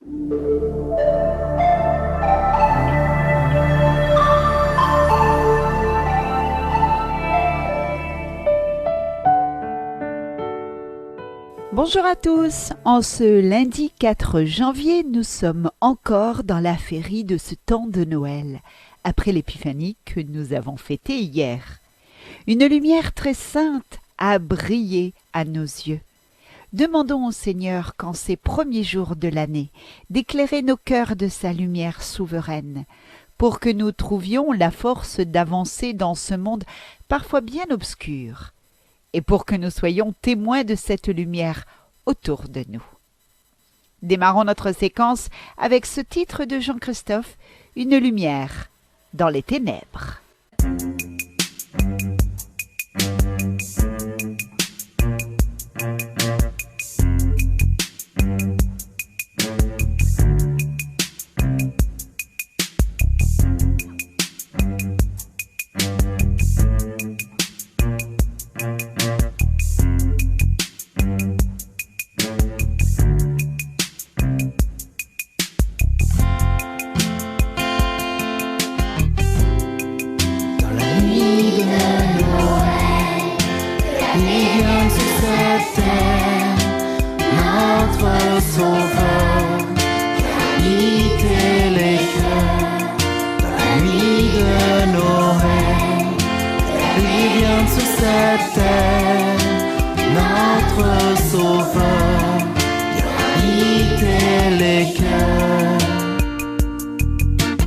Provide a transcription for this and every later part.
Bonjour à tous, en ce lundi 4 janvier, nous sommes encore dans la féerie de ce temps de Noël, après l'épiphanie que nous avons fêtée hier. Une lumière très sainte a brillé à nos yeux. Demandons au Seigneur qu'en ces premiers jours de l'année, d'éclairer nos cœurs de sa lumière souveraine, pour que nous trouvions la force d'avancer dans ce monde parfois bien obscur, et pour que nous soyons témoins de cette lumière autour de nous. Démarrons notre séquence avec ce titre de Jean-Christophe, « Une lumière dans les ténèbres ».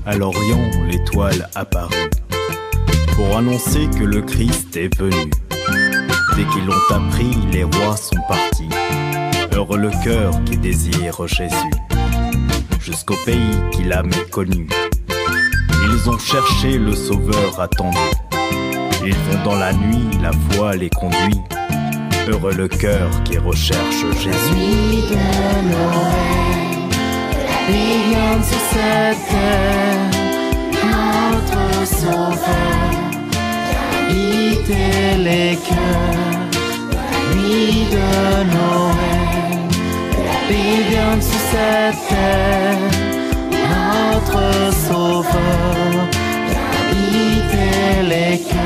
À l'Orient, l'étoile apparut pour annoncer que le Christ est venu. Dès qu'ils l'ont appris, les rois sont partis. Heureux le cœur qui désire Jésus, jusqu'au pays qu'il a méconnu. Ils ont cherché le Sauveur attendu. Ils vont dans la nuit, la foi les conduit. Heureux le cœur qui recherche Jésus. Nuit de Noël, brillante sur cette terre, notre Sauveur habite les cœurs. Nuit de Noël, brillante sur cette terre, notre Sauveur habite les cœurs.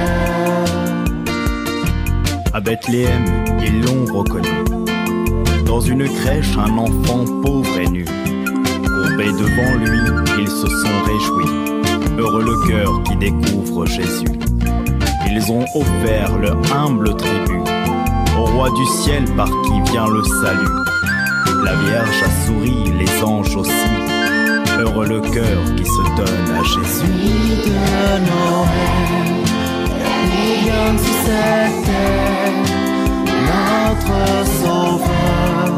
À Bethléem, ils l'ont reconnu. Dans une crèche, un enfant pauvre et nu. Courbés devant lui, ils se sont réjouis. Heureux le cœur qui découvre Jésus. Ils ont offert le humble tribut au roi du ciel par qui vient le salut. La Vierge a souri, les anges aussi. Heureux le cœur qui se donne à Jésus. Nuit de Noël, brillante sur cette terre, notre Sauveur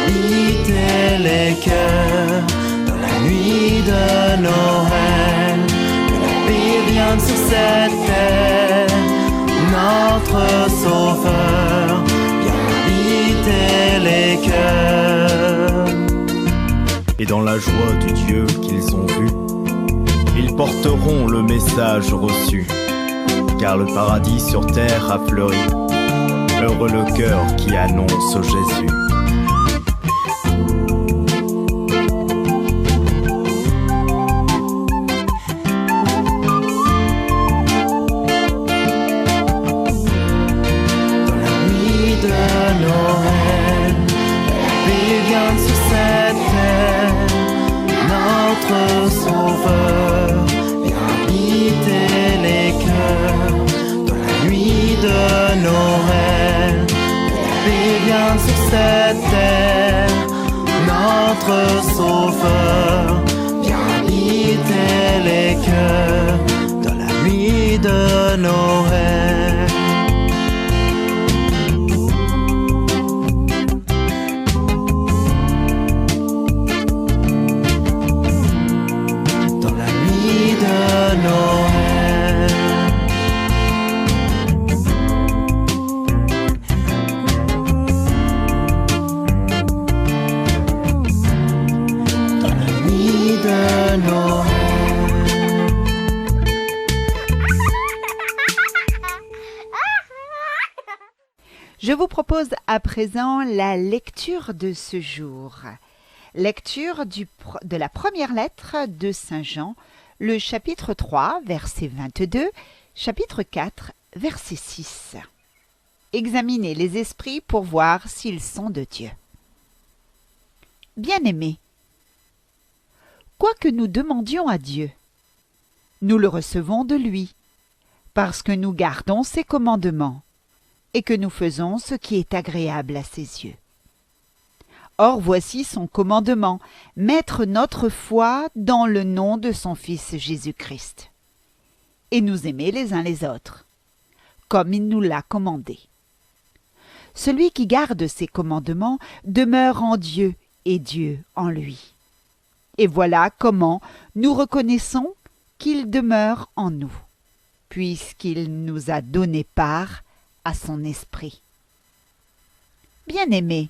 habite les cœurs. Dans la nuit de Noël, brillante sur cette terre, notre Sauveur habite les cœurs. Et dans la joie du Dieu qu'ils ont vu, ils porteront le message reçu, car le paradis sur terre a fleuri. Heureux le cœur qui annonce Jésus. Sauveur, viens habiter les cœurs. Dans la nuit de Noël, et vient sur cette terre, notre Sauveur, vient habiter les cœurs dans la nuit de Noël. Dans la nuit de Noël. Dans la nuit de Noël. Je vous propose à présent la lecture de ce jour. Lecture de la première lettre de Saint Jean, le chapitre 3, verset 22, chapitre 4, verset 6. Examinez les esprits pour voir s'ils sont de Dieu. Bien-aimés, quoi que nous demandions à Dieu, nous le recevons de lui, parce que nous gardons ses commandements et que nous faisons ce qui est agréable à ses yeux. Or voici son commandement, mettre notre foi dans le nom de son Fils Jésus-Christ, et nous aimer les uns les autres, comme il nous l'a commandé. Celui qui garde ses commandements demeure en Dieu et Dieu en lui. Et voilà comment nous reconnaissons qu'il demeure en nous, puisqu'il nous a donné part à son esprit. Bien-aimés,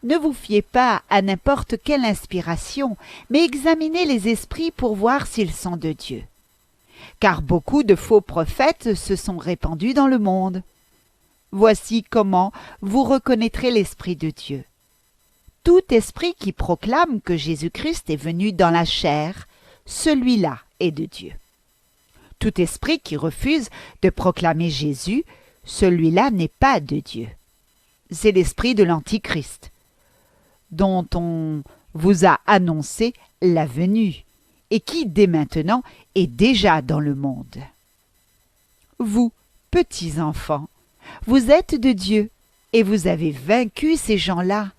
ne vous fiez pas à n'importe quelle inspiration, mais examinez les esprits pour voir s'ils sont de Dieu. Car beaucoup de faux prophètes se sont répandus dans le monde. Voici comment vous reconnaîtrez l'Esprit de Dieu. Tout esprit qui proclame que Jésus-Christ est venu dans la chair, celui-là est de Dieu. Tout esprit qui refuse de proclamer Jésus, celui-là n'est pas de Dieu. C'est l'esprit de l'Antichrist, dont on vous a annoncé la venue, et qui, dès maintenant, est déjà dans le monde. Vous, petits enfants, vous êtes de Dieu, et vous avez vaincu ces gens-là,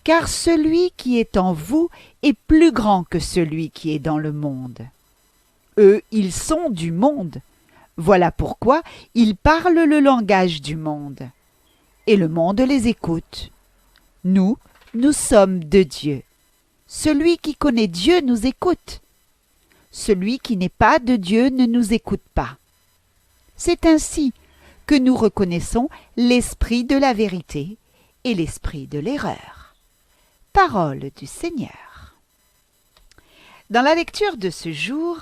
car celui qui est en vous est plus grand que celui qui est dans le monde. Eux, ils sont du monde. Voilà pourquoi ils parlent le langage du monde, et le monde les écoute. Nous, nous sommes de Dieu. Celui qui connaît Dieu nous écoute. Celui qui n'est pas de Dieu ne nous écoute pas. C'est ainsi que nous reconnaissons l'esprit de la vérité et l'esprit de l'erreur. Parole du Seigneur. Dans la lecture de ce jour,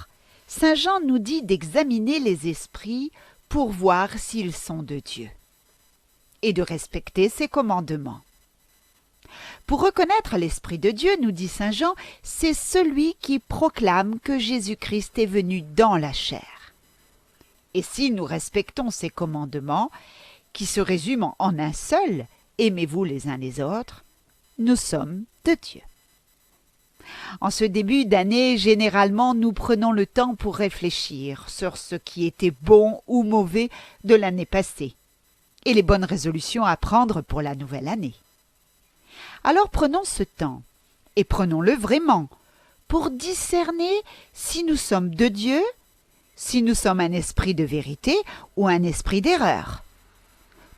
Saint Jean nous dit d'examiner les esprits pour voir s'ils sont de Dieu et de respecter ses commandements. Pour reconnaître l'Esprit de Dieu, nous dit Saint Jean, c'est celui qui proclame que Jésus-Christ est venu dans la chair. Et si nous respectons ses commandements, qui se résument en un seul, aimez-vous les uns les autres, nous sommes de Dieu. En ce début d'année, généralement, nous prenons le temps pour réfléchir sur ce qui était bon ou mauvais de l'année passée et les bonnes résolutions à prendre pour la nouvelle année. Alors prenons ce temps, et prenons-le vraiment, pour discerner si nous sommes de Dieu, si nous sommes un esprit de vérité ou un esprit d'erreur,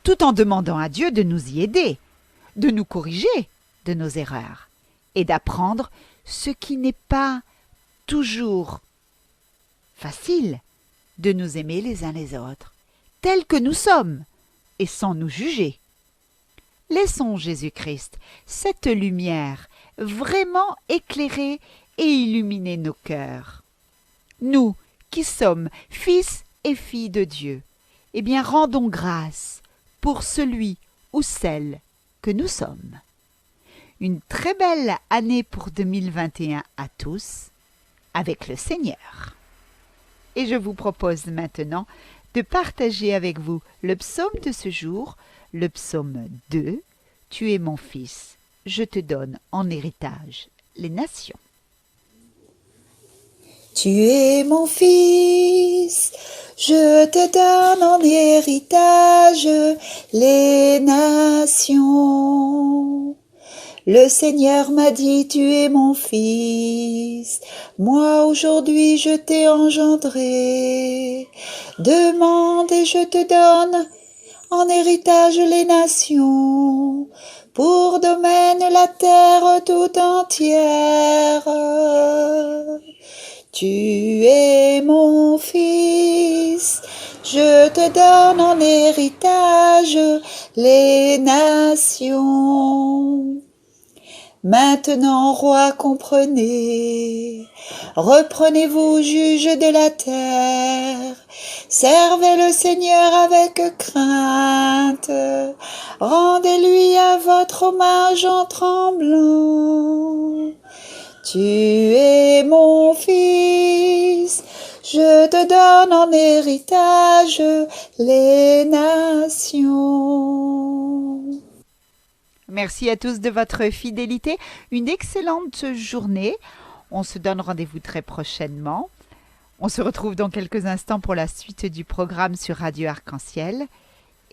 tout en demandant à Dieu de nous y aider, de nous corriger de nos erreurs, et d'apprendre ce qui n'est pas toujours facile, de nous aimer les uns les autres, tels que nous sommes, et sans nous juger. Laissons Jésus-Christ, cette lumière, vraiment éclairer et illuminer nos cœurs. Nous, qui sommes fils et filles de Dieu, eh bien rendons grâce pour celui ou celle que nous sommes. Une très belle année pour 2021 à tous, avec le Seigneur. Et je vous propose maintenant de partager avec vous le psaume de ce jour, le psaume 2, « Tu es mon fils, je te donne en héritage les nations ». Tu es mon fils, je te donne en héritage les nations. Le Seigneur m'a dit, tu es mon fils, moi aujourd'hui je t'ai engendré. Demande et je te donne en héritage les nations, pour domaine la terre tout entière. Tu es mon fils, je te donne en héritage les nations. Maintenant, roi, comprenez, reprenez-vous, juges de la terre, servez le Seigneur avec crainte, rendez-lui à votre hommage en tremblant. Tu es mon fils, je te donne en héritage les nations. Merci à tous de votre fidélité. Une excellente journée. On se donne rendez-vous très prochainement. On se retrouve dans quelques instants pour la suite du programme sur Radio Arc-en-Ciel.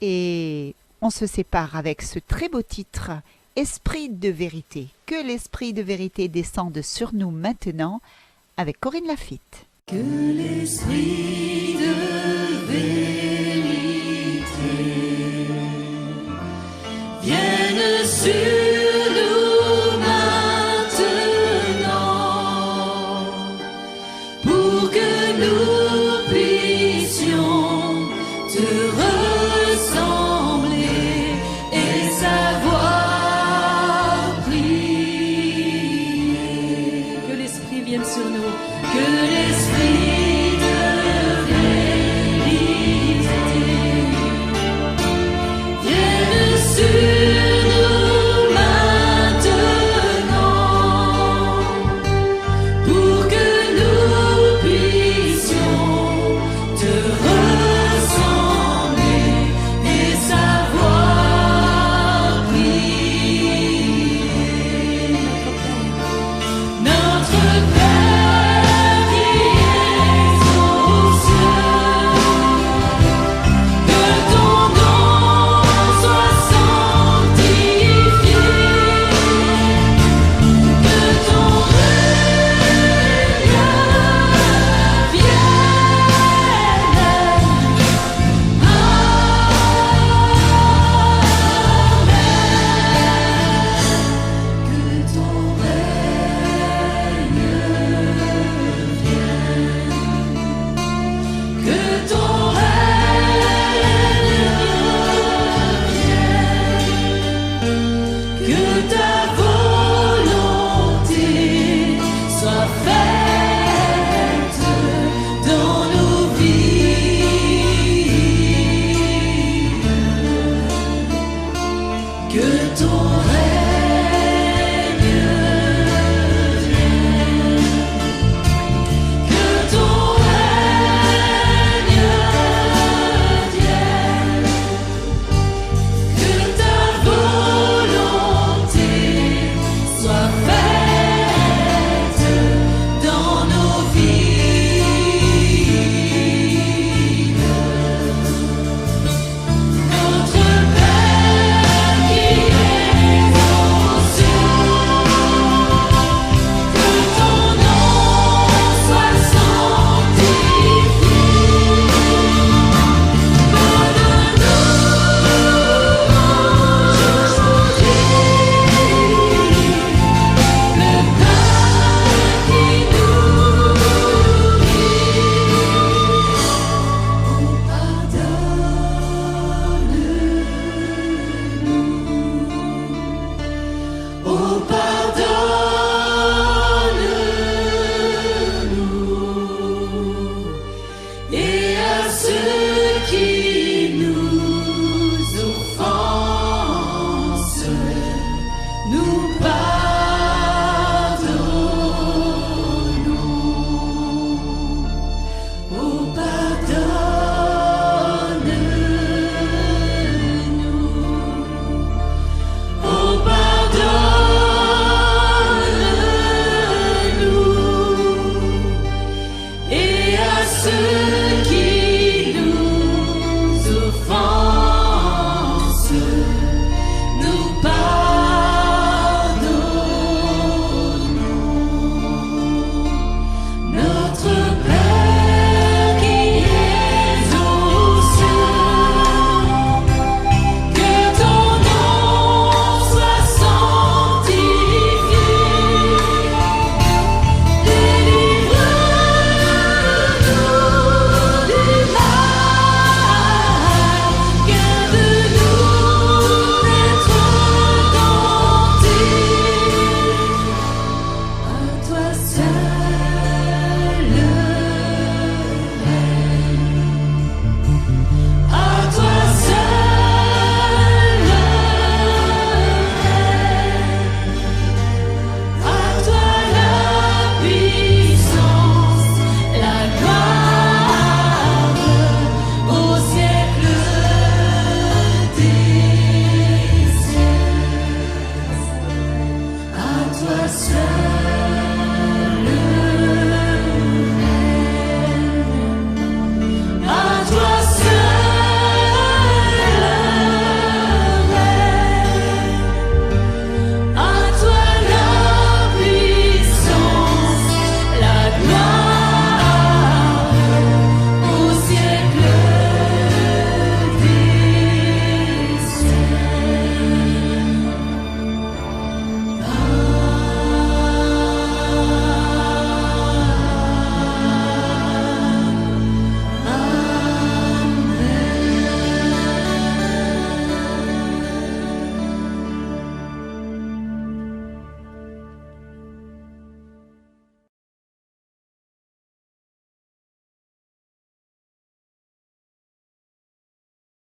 Et on se sépare avec ce très beau titre, Esprit de vérité. Que l'Esprit de vérité descende sur nous maintenant avec Corinne Lafitte. Que l'Esprit de vérité vienne sur